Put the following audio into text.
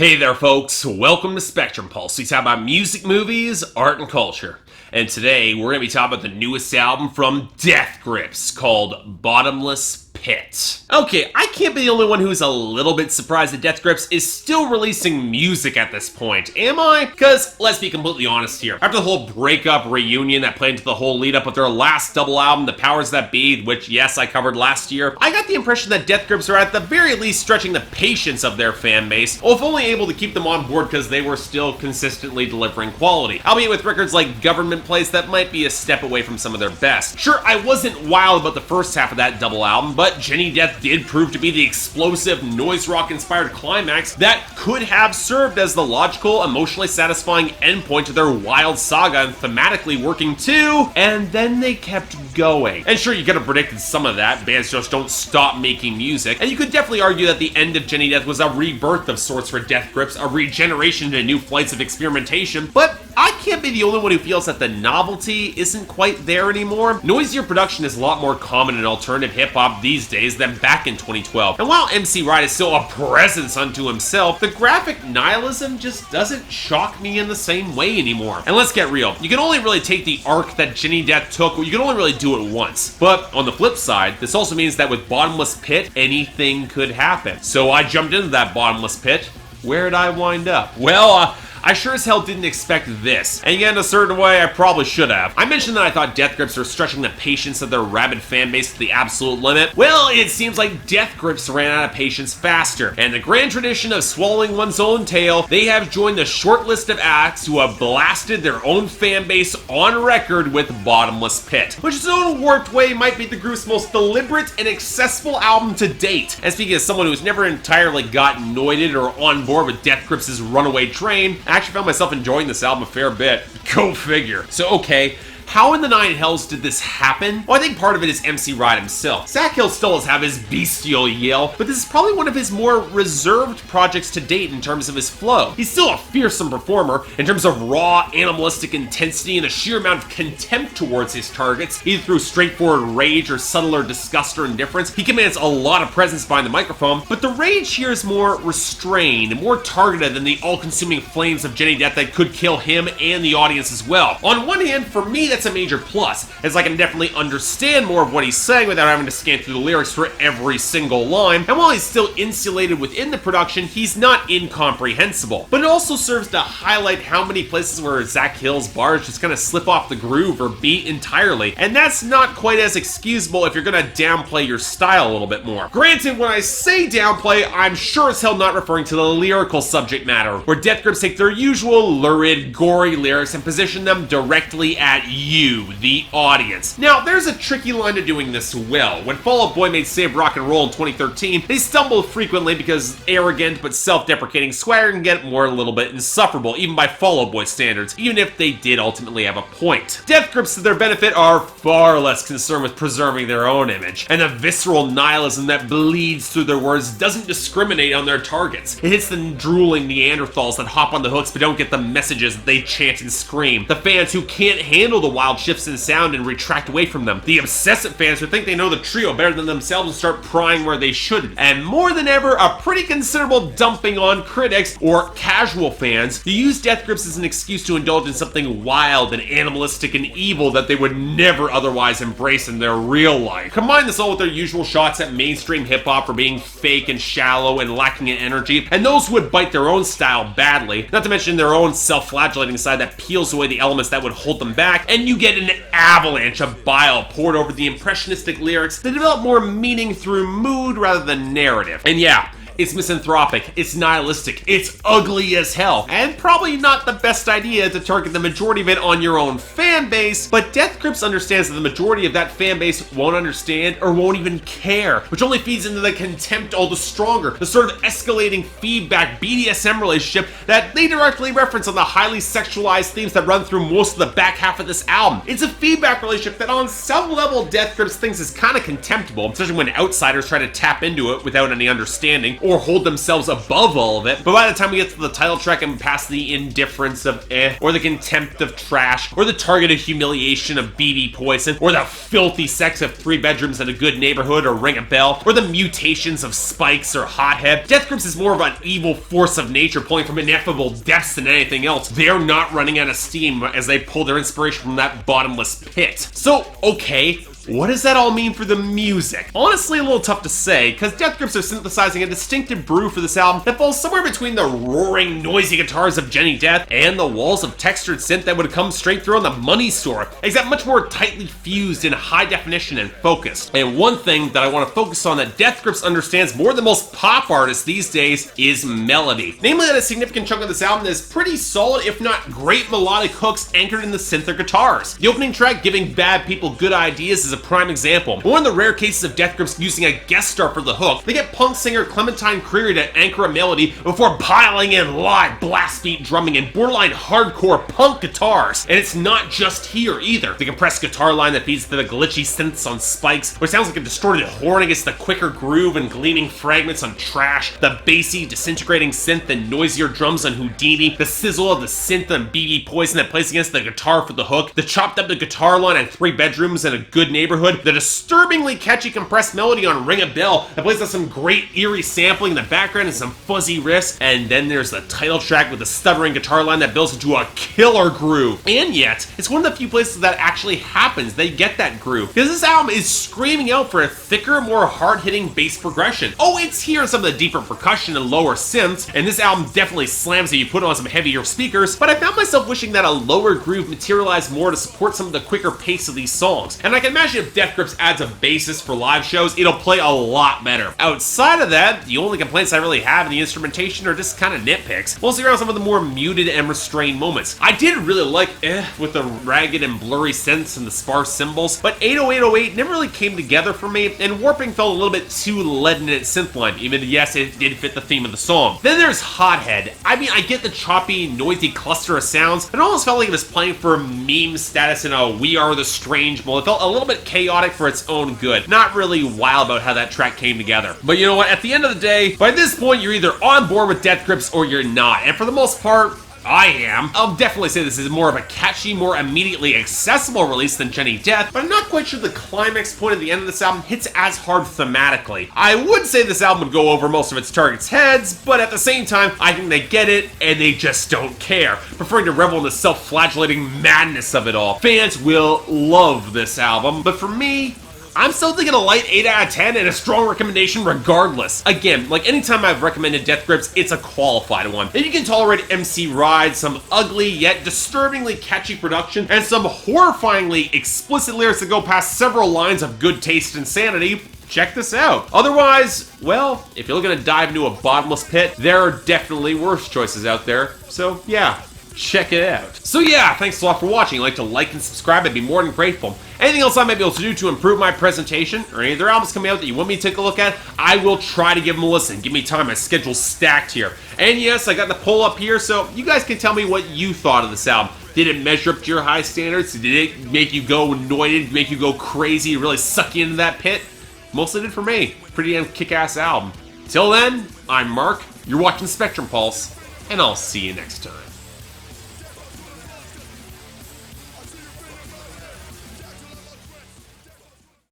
Hey there folks, welcome to Spectrum Pulse. We talk about music, movies, art, and culture. And today we're going to be talking about the newest album from Death Grips called Bottomless. Okay, I can't be the only one who's a little bit surprised that Death Grips is still releasing music at this point, am I? Because, let's be completely honest here, after the whole breakup reunion that played into the whole lead up of their last double album, The Powers That Be, which yes, I covered last year, I got the impression that Death Grips are at the very least stretching the patience of their fan base, or if only able to keep them on board because they were still consistently delivering quality, albeit with records like Government Place that might be a step away from some of their best. Sure, I wasn't wild about the first half of that double album, but Jenny Death did prove to be the explosive, noise rock-inspired climax that could have served as the logical, emotionally satisfying endpoint to their wild saga and thematically working too, and then they kept going. And sure, you could have predicted some of that, bands just don't stop making music, and you could definitely argue that the end of Jenny Death was a rebirth of sorts for Death Grips, a regeneration to new flights of experimentation, but I can't be the only one who feels that the novelty isn't quite there anymore. Noisier production is a lot more common in alternative hip-hop these days than back in 2012. And while MC Ride is still a presence unto himself, the graphic nihilism just doesn't shock me in the same way anymore. And let's get real, you can only really take the arc that Jenny Death took, you can only really do it once. But on the flip side, this also means that with Bottomless Pit, anything could happen. So I jumped into that Bottomless Pit. Where'd I wind up? Well, I sure as hell didn't expect this, and yet in a certain way I probably should have. I mentioned that I thought Death Grips were stretching the patience of their rabid fan base to the absolute limit. Well, it seems like Death Grips ran out of patience faster, and the grand tradition of swallowing one's own tail, they have joined the short list of acts who have blasted their own fan base on record with Bottomless Pit, which in its own warped way might be the group's most deliberate and accessible album to date. And speaking as someone who's never entirely gotten noited or on board with Death Grips' runaway train, I actually found myself enjoying this album a fair bit. Go figure. So okay, how in the nine hells did this happen? Well, I think part of it is MC Ride himself. Zach Hill still does have his bestial yell, but this is probably one of his more reserved projects to date in terms of his flow. He's still a fearsome performer in terms of raw, animalistic intensity and a sheer amount of contempt towards his targets, either through straightforward rage or subtler disgust or indifference. He commands a lot of presence behind the microphone, but the rage here is more restrained and more targeted than the all-consuming flames of Jenny Death that could kill him and the audience as well. On one hand, for me, that's a major plus, as I can definitely understand more of what he's saying without having to scan through the lyrics for every single line, and while he's still insulated within the production, he's not incomprehensible. But it also serves to highlight how many places where Zach Hill's bars just kind of slip off the groove or beat entirely, and that's not quite as excusable if you're gonna downplay your style a little bit more. Granted, when I say downplay, I'm sure as hell not referring to the lyrical subject matter, where Death Grips take their usual lurid, gory lyrics and position them directly at you, the audience. Now, there's a tricky line to doing this well. When Fall Out Boy made Save Rock and Roll in 2013, they stumbled frequently because arrogant but self-deprecating swagger can get more a little bit insufferable, even by Fall Out Boy standards, even if they did ultimately have a point. Death Grips, to their benefit, are far less concerned with preserving their own image, and the visceral nihilism that bleeds through their words doesn't discriminate on their targets. It hits the drooling Neanderthals that hop on the hooks but don't get the messages that they chant and scream, the fans who can't handle the wild shifts in sound and retract away from them, the obsessive fans who think they know the trio better than themselves and start prying where they shouldn't, and more than ever, a pretty considerable dumping on critics or casual fans who use Death Grips as an excuse to indulge in something wild and animalistic and evil that they would never otherwise embrace in their real life. Combine this all with their usual shots at mainstream hip-hop for being fake and shallow and lacking in energy, and those who would bite their own style badly, not to mention their own self-flagellating side that peels away the elements that would hold them back, and you get an avalanche of bile poured over the impressionistic lyrics that develop more meaning through mood rather than narrative. And yeah, it's misanthropic, it's nihilistic, it's ugly as hell, and probably not the best idea to target the majority of it on your own fan base, but Death Grips understands that the majority of that fan base won't understand or won't even care, which only feeds into the contempt all the stronger, the sort of escalating feedback BDSM relationship that they directly reference on the highly sexualized themes that run through most of the back half of this album. It's a feedback relationship that on some level Death Grips thinks is kind of contemptible, especially when outsiders try to tap into it without any understanding, or hold themselves above all of it, but by the time we get to the title track and past the indifference of or the contempt of trash, or the targeted humiliation of BB Poison, or the filthy sex of 3 bedrooms in a good neighborhood or Ring a Bell, or the mutations of Spkes or Hothead, Death Grips is more of an evil force of nature pulling from ineffable depths than anything else. They're not running out of steam as they pull their inspiration from that bottomless pit. So, okay, what does that all mean for the music? Honestly, a little tough to say, because Death Grips are synthesizing a distinctive brew for this album that falls somewhere between the roaring, noisy guitars of Jenny Death and the walls of textured synth that would come straight through on the Money Store, except much more tightly fused in high definition and focused. And one thing that I want to focus on that Death Grips understands more than most pop artists these days is melody. Namely that a significant chunk of this album is pretty solid, if not great melodic hooks anchored in the synth or guitars. The opening track, Giving Bad People Good Ideas, is a prime example. One of the rare cases of Death Grips using a guest star for the hook, they get punk singer Clementine Creevy to anchor a melody before piling in live blast beat drumming and borderline hardcore punk guitars. And it's not just here either. The compressed guitar line that feeds to the glitchy synths on Spkes, which sounds like a distorted horn against the quicker groove and gleaming fragments on Trash, the bassy, disintegrating synth and noisier drums on Houdini, the sizzle of the synth on BB Poison that plays against the guitar for the hook, the chopped up guitar line on 3 bedrooms in a good neighborhood, the disturbingly catchy compressed melody on Ring a Bell that plays with some great eerie sampling in the background and some fuzzy riffs, and then there's the title track with the stuttering guitar line that builds into a killer groove. And yet, it's one of the few places that actually happens. They get that groove, because this album is screaming out for a thicker, more hard-hitting bass progression. Oh, it's here in some of the deeper percussion and lower synths, and this album definitely slams if you put on some heavier speakers, but I found myself wishing that a lower groove materialized more to support some of the quicker pace of these songs. And I can imagine if Death Grips adds a bassist for live shows, it'll play a lot better. Outside of that, the only complaints I really have in the instrumentation are just kind of nitpicks, mostly around some of the more muted and restrained moments. I did really like with the ragged and blurry synths and the sparse cymbals, but 80808 never really came together for me, and Warping felt a little bit too leaden in its synth line, even yes, it did fit the theme of the song. Then there's Hothead. I mean, I get the choppy, noisy cluster of sounds, but it almost felt like it was playing for meme status in a We Are the Strange mode. It felt a little bit chaotic for its own good. Not really wild about how that track came together. But you know what? At the end of the day, by this point, you're either on board with Death Grips or you're not. And for the most part, I am. I'll definitely say this is more of a catchy, more immediately accessible release than Jenny Death, but I'm not quite sure the climax point at the end of this album hits as hard thematically. I would say this album would go over most of its targets' heads, but at the same time, I think they get it, and they just don't care, preferring to revel in the self-flagellating madness of it all. Fans will love this album, but for me, I'm still thinking a light 8 out of 10 and a strong recommendation regardless. Again, like anytime I've recommended Death Grips, it's a qualified one. If you can tolerate MC Ride, some ugly yet disturbingly catchy production, and some horrifyingly explicit lyrics that go past several lines of good taste and sanity, check this out. Otherwise, well, if you're looking to dive into a bottomless pit, there are definitely worse choices out there. So yeah, check it out. So yeah, thanks a lot for watching. If you'd like to like and subscribe, I'd be more than grateful. Anything else I might be able to do to improve my presentation, or any other albums coming out that you want me to take a look at, I will try to give them a listen. Give me time, my schedule's stacked here. And yes, I got the poll up here, so you guys can tell me what you thought of this album. Did it measure up to your high standards? Did it make you go annoyed, make you go crazy, really suck you into that pit? Mostly did for me. Pretty damn kick-ass album. Till then, I'm Mark, you're watching Spectrum Pulse, and I'll see you next time.